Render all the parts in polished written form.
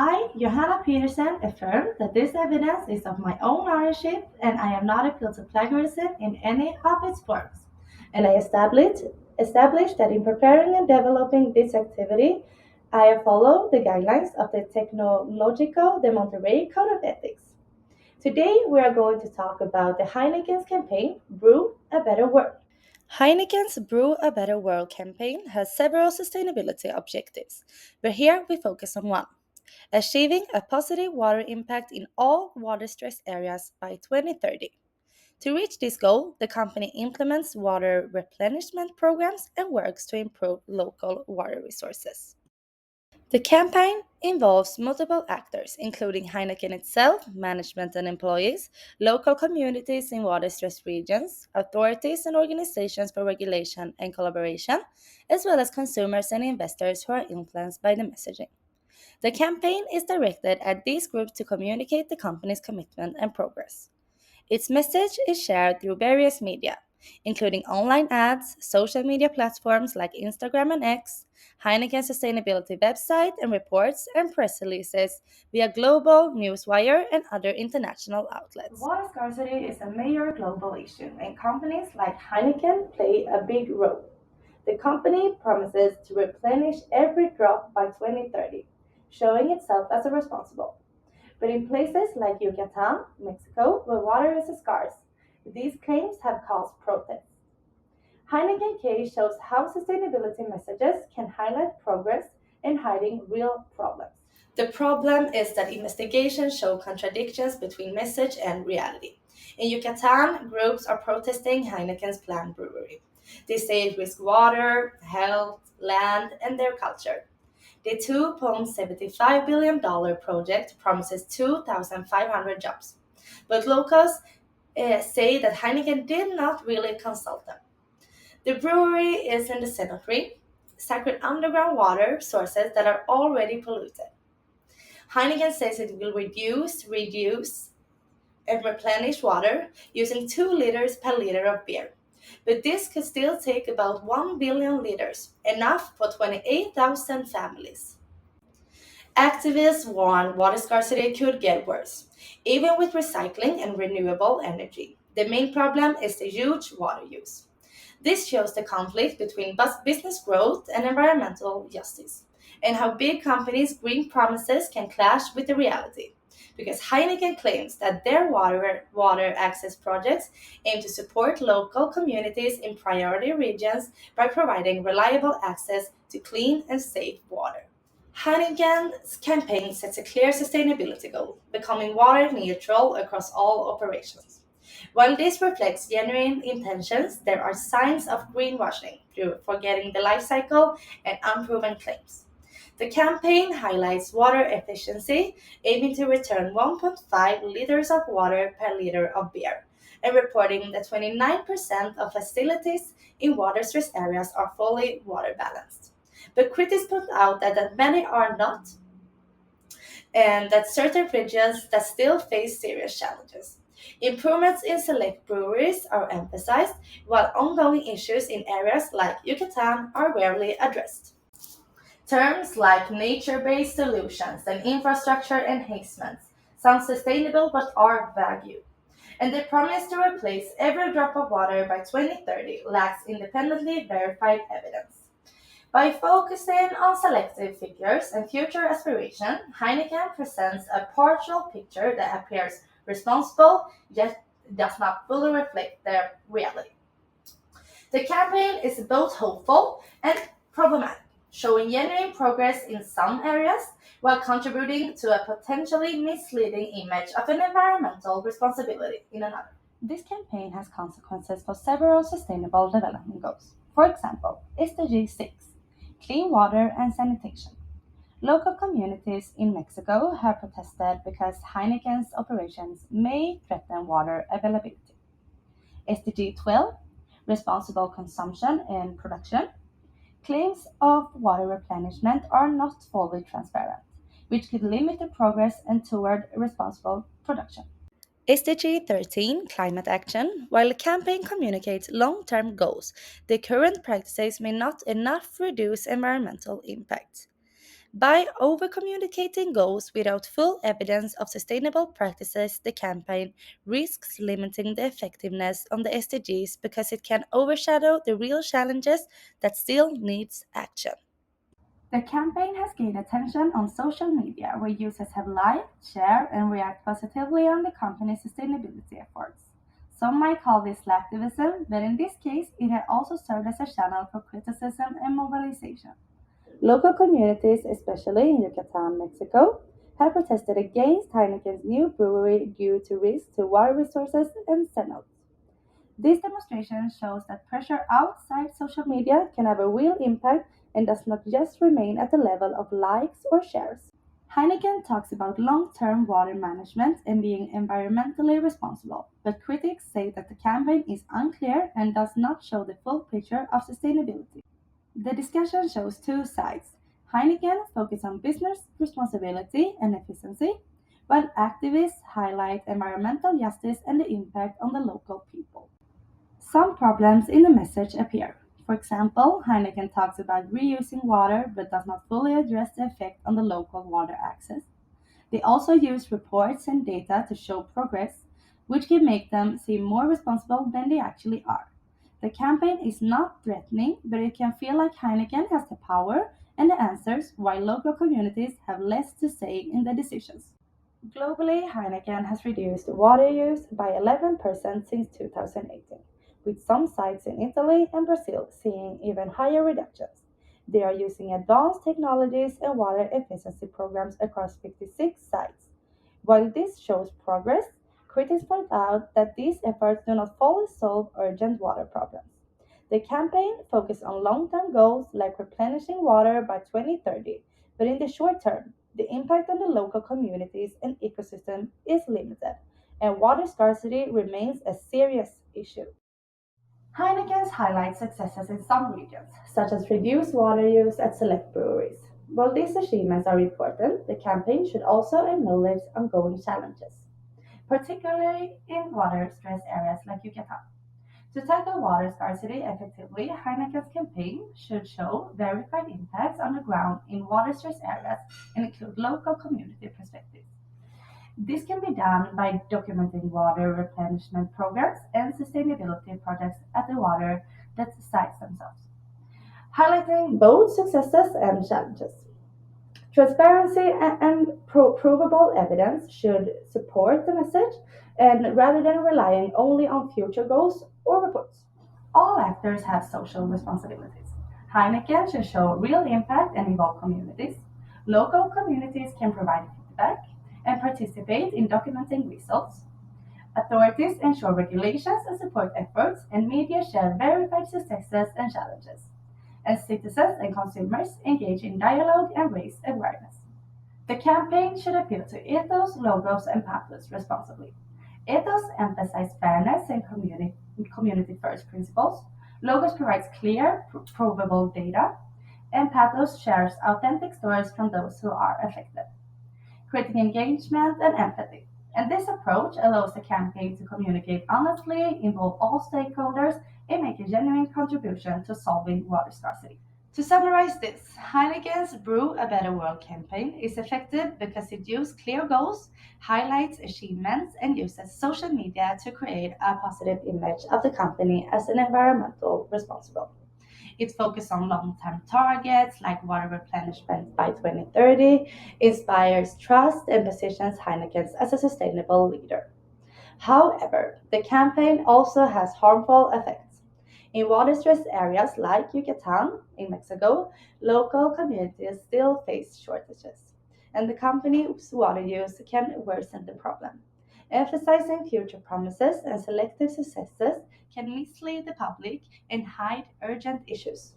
I, Johanna Peterson, affirm that this evidence is of my own ownership and I am not appealed to plagiarism in any of its forms. And I established that in preparing and developing this activity, I have followed the guidelines of the Technologico de Monterrey Code of Ethics. Today, we are going to talk about the Heineken's campaign, Brew a Better World. Heineken's Brew a Better World campaign has several sustainability objectives, but here we focus on one: achieving a positive water impact in all water stressed areas by 2030. To reach this goal, the company implements water replenishment programs and works to improve local water resources. The campaign involves multiple actors, including Heineken itself, management and employees, local communities in water stressed regions, authorities and organizations for regulation and collaboration, as well as consumers and investors who are influenced by the messaging. The campaign is directed at these groups to communicate the company's commitment and progress. Its message is shared through various media, including online ads, social media platforms like Instagram and X, Heineken's sustainability website and reports, and press releases via global newswire and other international outlets. Water scarcity is a major global issue, and companies like Heineken play a big role. The company promises to replenish every drop by 2030, showing itself as a responsible. But in places like Yucatan, Mexico, where water is scarce, these claims have caused protests. Heineken case shows how sustainability messages can highlight progress in hiding real problems. The problem is that investigations show contradictions between message and reality. In Yucatan, groups are protesting Heineken's planned brewery. They say it risks water, health, land, and their culture. The $2.75 billion project promises 2,500 jobs, but locals say that Heineken did not really consult them. The brewery is in the cemetery, sacred underground water sources that are already polluted. Heineken says it will reduce, and replenish water using 2 liters per liter of beer. But this could still take about 1 billion liters, enough for 28,000 families. Activists warn water scarcity could get worse, even with recycling and renewable energy. The main problem is the huge water use. This shows the conflict between business growth and environmental justice, and how big companies' green promises can clash with the reality. Because Heineken claims that their water access projects aim to support local communities in priority regions by providing reliable access to clean and safe water. Heineken's campaign sets a clear sustainability goal, becoming water neutral across all operations. While this reflects genuine intentions, there are signs of greenwashing through forgetting the life cycle and unproven claims. The campaign highlights water efficiency, aiming to return 1.5 liters of water per liter of beer, and reporting that 29% of facilities in water stressed areas are fully water balanced. But critics point out that many are not, and that certain regions that still face serious challenges. Improvements in select breweries are emphasized, while ongoing issues in areas like Yucatan are rarely addressed. Terms like nature based solutions and infrastructure enhancements sound sustainable but are vague, and the promise to replace every drop of water by 2030 lacks independently verified evidence. By focusing on selective figures and future aspiration, Heineken presents a partial picture that appears responsible yet does not fully reflect their reality. The campaign is both hopeful and problematic, showing genuine progress in some areas while contributing to a potentially misleading image of an environmental responsibility in another. This campaign has consequences for several sustainable development goals. For example, SDG 6, clean water and sanitation. Local communities in Mexico have protested because Heineken's operations may threaten water availability. SDG 12, responsible consumption and production. Claims of water replenishment are not fully transparent, which could limit the progress and toward responsible production. SDG 13 Climate Action. While the campaign communicates long term goals, the current practices may not enough reduce environmental impact. By over-communicating goals without full evidence of sustainable practices, the campaign risks limiting the effectiveness of the SDGs because it can overshadow the real challenges that still needs action. The campaign has gained attention on social media, where users have liked, shared, and react positively on the company's sustainability efforts. Some might call this slacktivism, but in this case, it has also served as a channel for criticism and mobilization. Local communities, especially in Yucatan, Mexico, have protested against Heineken's new brewery due to risks to water resources and cenotes. This demonstration shows that pressure outside social media can have a real impact and does not just remain at the level of likes or shares. Heineken talks about long term water management and being environmentally responsible, but critics say that the campaign is unclear and does not show the full picture of sustainability. The discussion shows two sides. Heineken focuses on business responsibility and efficiency, while activists highlight environmental justice and the impact on the local people. Some problems in the message appear. For example, Heineken talks about reusing water but does not fully address the effect on the local water access. They also use reports and data to show progress, which can make them seem more responsible than they actually are. The campaign is not threatening, but it can feel like Heineken has the power and the answers, while local communities have less to say in the decisions. Globally, Heineken has reduced water use by 11% since 2018, with some sites in Italy and Brazil seeing even higher reductions. They are using advanced technologies and water efficiency programs across 56 sites. While this shows progress, critics point out that these efforts do not fully solve urgent water problems. The campaign focused on long term goals like replenishing water by 2030, but in the short term, the impact on the local communities and ecosystem is limited, and water scarcity remains a serious issue. Heineken highlights successes in some regions, such as reduced water use at select breweries. While these achievements are important, the campaign should also acknowledge ongoing challenges, particularly in water stressed areas like Yucatan. To tackle water scarcity effectively, Heineken's campaign should show verified impacts on the ground in water stressed areas and include local community perspectives. This can be done by documenting water replenishment programs and sustainability projects at the water that sites themselves, highlighting both successes and challenges. Transparency and provable evidence should support the message and rather than relying only on future goals or reports. All actors have social responsibilities. Heineken should show real impact and involve communities. Local communities can provide feedback and participate in documenting results. Authorities ensure regulations and support efforts, and media share verified successes and challenges. And citizens and consumers engage in dialogue and raise awareness. The campaign should appeal to ethos, logos, and pathos responsibly. Ethos emphasizes fairness and community first principles. Logos provides clear, provable data, and pathos shares authentic stories from those who are affected, creating engagement and empathy. And this approach allows the campaign to communicate honestly, involve all stakeholders, and make a genuine contribution to solving water scarcity. To summarize this, Heineken's Brew a Better World campaign is effective because it uses clear goals, highlights achievements, and uses social media to create a positive image of the company as an environmental responsible. It focuses on long-term targets like water replenishment by 2030, inspires trust, and positions Heineken as a sustainable leader. However, the campaign also has harmful effects. In water stressed areas like Yucatan in Mexico, local communities still face shortages, and the company's water use can worsen the problem. Emphasizing future promises and selective successes can mislead the public and hide urgent issues.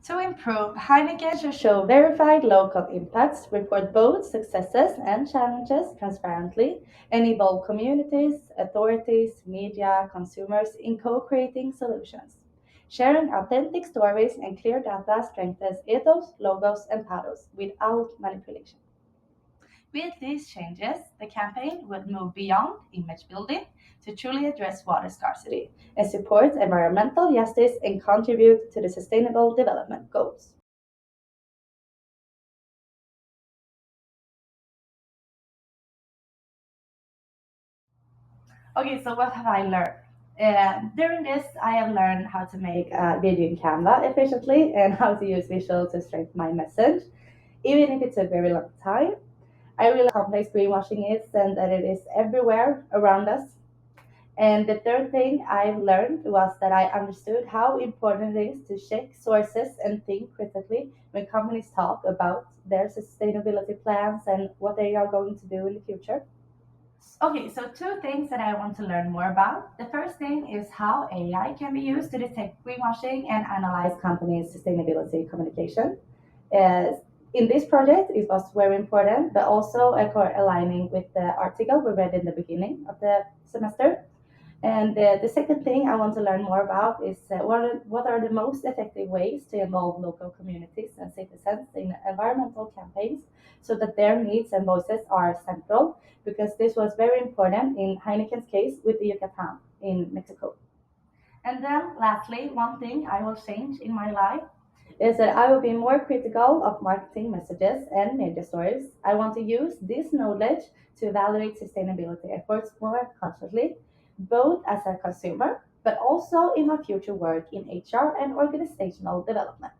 To improve, Heineken should show verified local impacts, report both successes and challenges transparently, and involve communities, authorities, media, consumers in co creating solutions. Sharing authentic stories and clear data strengthens ethos, logos, and pathos without manipulation. With these changes, the campaign will move beyond image building to truly address water scarcity and support environmental justice and contribute to the Sustainable Development Goals. Okay, so what have I learned? During this, I have learned how to make a video in Canva efficiently and how to use visuals to strengthen my message, even if it's a very long time. I realize how complex greenwashing is and that it is everywhere around us. And the third thing I've learned was that I understood how important it is to check sources and think critically when companies talk about their sustainability plans and what they are going to do in the future. Okay, so two things that I want to learn more about. The first thing is how AI can be used to detect greenwashing and analyze companies' sustainability communication. As in this project, it was very important, but also aligning with the article we read in the beginning of the semester. And the second thing I want to learn more about is what are the most effective ways to involve local communities and citizens in environmental campaigns so that their needs and voices are central, because this was very important in Heineken's case with the Yucatan in Mexico. And then, lastly, one thing I will change in my life is that I will be more critical of marketing messages and media stories. I want to use this knowledge to evaluate sustainability efforts more consciously, both as a consumer but also in my future work in HR and organizational development.